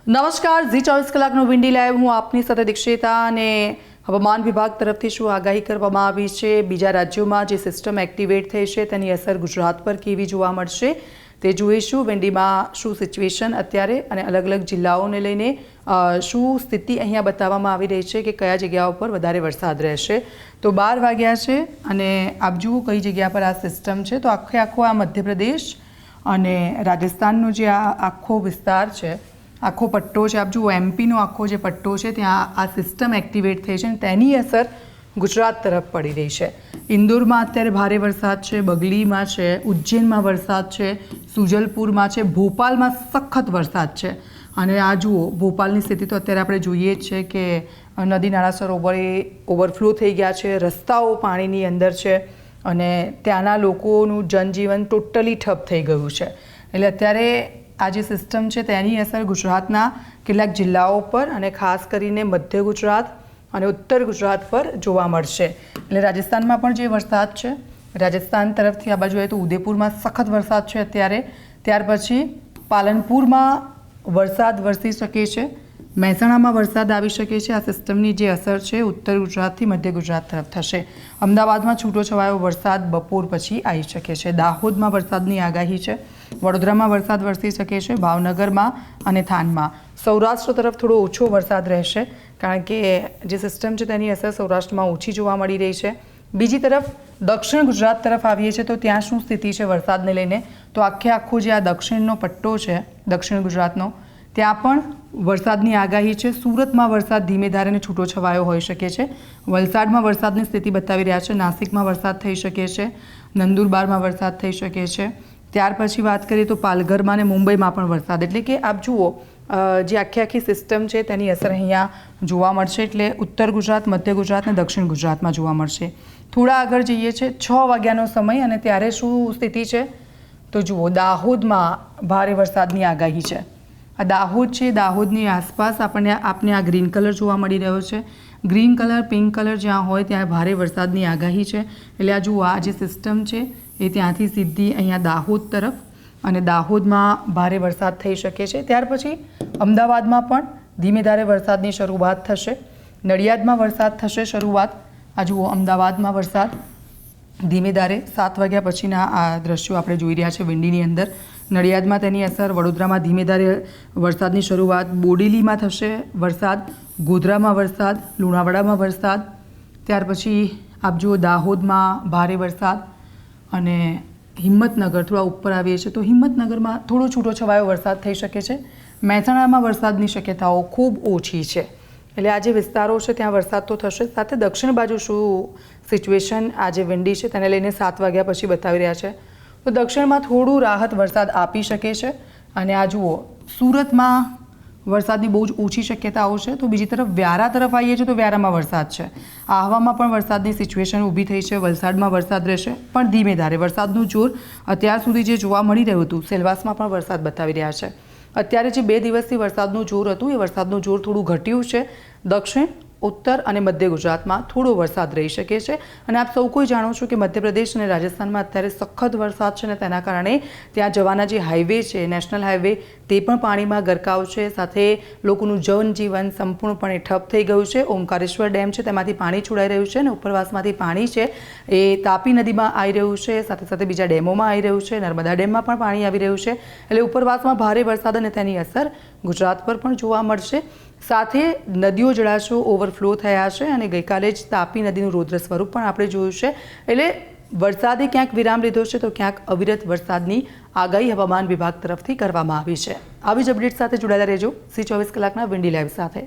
નમસ્કાર, ઝી 24 કલાકનો Windy live હું આપની સાથે દીક્ષિતા અને હવામાન વિભાગ તરફથી શું આગાહી કરવામાં આવી છે, બીજા રાજ્યોમાં જે સિસ્ટમ એક્ટિવેટ થઈ છે તેની અસર ગુજરાત પર કેવી જોવા મળશે તે જોઈશું. વિંડીમાં શું સિચ્યુએશન અત્યારે અને અલગ અલગ જિલ્લાઓને લઈને શું સ્થિતિ અહીંયા બતાવવામાં આવી રહી છે કે કયા જગ્યાઓ પર વધારે વરસાદ રહેશે. તો 12 વાગ્યા છે અને આપ જુઓ કઈ જગ્યા પર આ સિસ્ટમ છે. તો આખો આ મધ્યપ્રદેશ અને રાજસ્થાનનો જે આ આખો વિસ્તાર છે, આખો પટ્ટો છે, આપ જુઓ એમપીનો આખો જે પટ્ટો છે ત્યાં આ સિસ્ટમ એક્ટિવેટ થઈ છે અને તેની અસર ગુજરાત તરફ પડી રહી છે. ઇન્દોરમાં અત્યારે ભારે વરસાદ છે, બગલીમાં છે, ઉજ્જૈનમાં વરસાદ છે, સુજલપુરમાં છે, ભોપાલમાં સખત વરસાદ છે. અને આ જુઓ ભોપાલની સ્થિતિ તો અત્યારે આપણે જોઈએ જ છે કે નદી નાળા સરોવરે ઓવરફ્લો થઈ ગયા છે, રસ્તાઓ પાણીની અંદર છે અને ત્યાંના લોકોનું જનજીવન ટોટલી ઠપ થઈ ગયું છે. એટલે અત્યારે આ જે સિસ્ટમ છે તેની અસર ગુજરાતના કેટલાક જિલ્લાઓ પર અને ખાસ કરીને મધ્ય ગુજરાત અને ઉત્તર ગુજરાત પર જોવા મળશે. એટલે રાજસ્થાનમાં પણ જે વરસાદ છે, રાજસ્થાન તરફથી આ બાજુ આવે તો ઉદયપુરમાં સખત વરસાદ છે અત્યારે. ત્યાર પછી પાલનપુરમાં વરસાદ વરસી શકે છે, મહેસાણામાં વરસાદ આવી શકે છે. આ સિસ્ટમની જે અસર છે ઉત્તર ગુજરાતથી મધ્ય ગુજરાત તરફ થશે. અમદાવાદમાં છૂટોછવાયો વરસાદ બપોર પછી આવી શકે છે. દાહોદમાં વરસાદની આગાહી છે. વડોદરામાં વરસાદ વરસી શકે છે, ભાવનગરમાં અને થાનમાં. સૌરાષ્ટ્ર તરફ થોડો ઓછો વરસાદ રહેશે કારણ કે જે સિસ્ટમ છે તેની અસર સૌરાષ્ટ્રમાં ઓછી જોવા મળી રહી છે. બીજી તરફ દક્ષિણ ગુજરાત તરફ આવીએ છીએ તો ત્યાં શું સ્થિતિ છે વરસાદને લઈને, તો આખો જે આ દક્ષિણનો પટ્ટો છે દક્ષિણ ગુજરાતનો, ત્યાં પણ વરસાદની આગાહી છે. સુરતમાં વરસાદ ધીમે ધારે અને છૂટો છવાયો હોઈ શકે છે. વલસાડમાં વરસાદની સ્થિતિ બતાવી રહ્યા છે. નાસિકમાં વરસાદ થઈ શકે છે, નંદુરબારમાં વરસાદ થઈ શકે છે. ત્યાર પછી વાત કરીએ તો પાલઘરમાં અને મુંબઈમાં પણ વરસાદ. એટલે કે આપ જુઓ જે આખી સિસ્ટમ છે તેની અસર અહીંયા જોવા મળશે. એટલે ઉત્તર ગુજરાત, મધ્ય ગુજરાત અને દક્ષિણ ગુજરાતમાં જોવા મળશે. થોડા આગળ જઈએ છે 6 વાગ્યાનો સમય અને ત્યારે શું સ્થિતિ છે તો જુઓ દાહોદમાં ભારે વરસાદની આગાહી છે. આ દાહોદ છે, દાહોદની આસપાસ આપને આ ગ્રીન કલર જોવા મળી રહ્યો છે. ગ્રીન કલર, પિંક કલર જ્યાં હોય ત્યાં ભારે વરસાદની આગાહી છે. એટલે આ જુઓ આ જે સિસ્ટમ છે એ ત્યાંથી સીધી અહીંયા દાહોદ તરફ અને દાહોદમાં ભારે વરસાદ થઈ શકે છે. ત્યાર પછી અમદાવાદમાં પણ ધીમે ધારે વરસાદની શરૂઆત થશે. નડિયાદમાં વરસાદ થશે શરૂઆત. આ જુઓ અમદાવાદમાં વરસાદ ધીમે ધારે 7 વાગ્યા પછીના આ દ્રશ્યો આપણે જોઈ રહ્યા છે વિંડીની અંદર. નડિયાદમાં તેની અસર, વડોદરામાં ધીમે ધારે વરસાદની શરૂઆત, બોડેલીમાં થશે વરસાદ, ગોધરામાં વરસાદ, લુણાવાડામાં વરસાદ. ત્યાર પછી આપ જુઓ દાહોદમાં ભારે વરસાદ અને હિંમતનગર થોડા ઉપર આવીએ છીએ તો હિંમતનગરમાં થોડો છૂટો છવાયો વરસાદ થઈ શકે છે. મહેસાણામાં વરસાદની શક્યતાઓ ખૂબ ઓછી છે. એટલે આ જે વિસ્તારો છે ત્યાં વરસાદ તો થશે. સાથે દક્ષિણ બાજુ શું સિચ્યુએશન આ જે વિંડી છે તેને લઈને 7 વાગ્યા પછી બતાવી રહ્યા છે તો દક્ષિણમાં થોડું રાહત વરસાદ આપી શકે છે. અને આ જુઓ સુરતમાં વરસાદની બહુ જ ઓછી શક્યતાઓ છે. તો બીજી તરફ વ્યારા તરફ આવીએ છીએ તો વ્યારામાં વરસાદ છે. આહવામાં પણ વરસાદની સિચ્યુએશન ઊભી થઈ છે. વલસાડમાં વરસાદ રહેશે પણ ધીમે ધારે. વરસાદનું જોર અત્યાર સુધી જે જોવા મળી રહ્યું હતું સેલવાસમાં પણ વરસાદ બતાવી રહ્યા છે. અત્યારે જે 2 દિવસથી વરસાદનું જોર હતું એ વરસાદનું જોર થોડું ઘટ્યું છે. દક્ષિણ, ઉત્તર અને મધ્ય ગુજરાતમાં થોડો વરસાદ રહી શકે છે. અને આપ સૌ કોઈ જાણો છો કે મધ્યપ્રદેશ અને રાજસ્થાનમાં અત્યારે સખત વરસાદ છે અને તેના કારણે ત્યાં જવાના જે હાઈવે છે, નેશનલ હાઈવે, તે પણ પાણીમાં ગરકાવ છે. સાથે લોકોનું જનજીવન સંપૂર્ણપણે ઠપ થઈ ગયું છે. ઓમકારેશ્વર ડેમ છે તેમાંથી પાણી છોડાઈ રહ્યું છે અને ઉપરવાસમાંથી પાણી છે એ તાપી નદીમાં આવી રહ્યું છે. સાથે સાથે બીજા ડેમોમાં આવી રહ્યું છે. નર્મદા ડેમમાં પણ પાણી આવી રહ્યું છે. એટલે ઉપરવાસમાં ભારે વરસાદ અને તેની અસર ગુજરાત પર પણ જોવા મળશે. સાથે નદીઓ, જળાશયો ઓવરફ્લો થયા છે અને ગઈકાલે જ તાપી નદીનું રૌદ્ર સ્વરૂપ પણ આપણે જોયું છે. એટલે વરસાદે ક્યાંક વિરામ લીધો છે તો ક્યાંક અવિરત વરસાદની આગાહી હવામાન વિભાગ તરફથી કરવામાં આવી છે. આવી જ અપડેટ સાથે જોડાયેલા રહેજો ઝી 24 કલાકના વિંડી લાઈવ સાથે.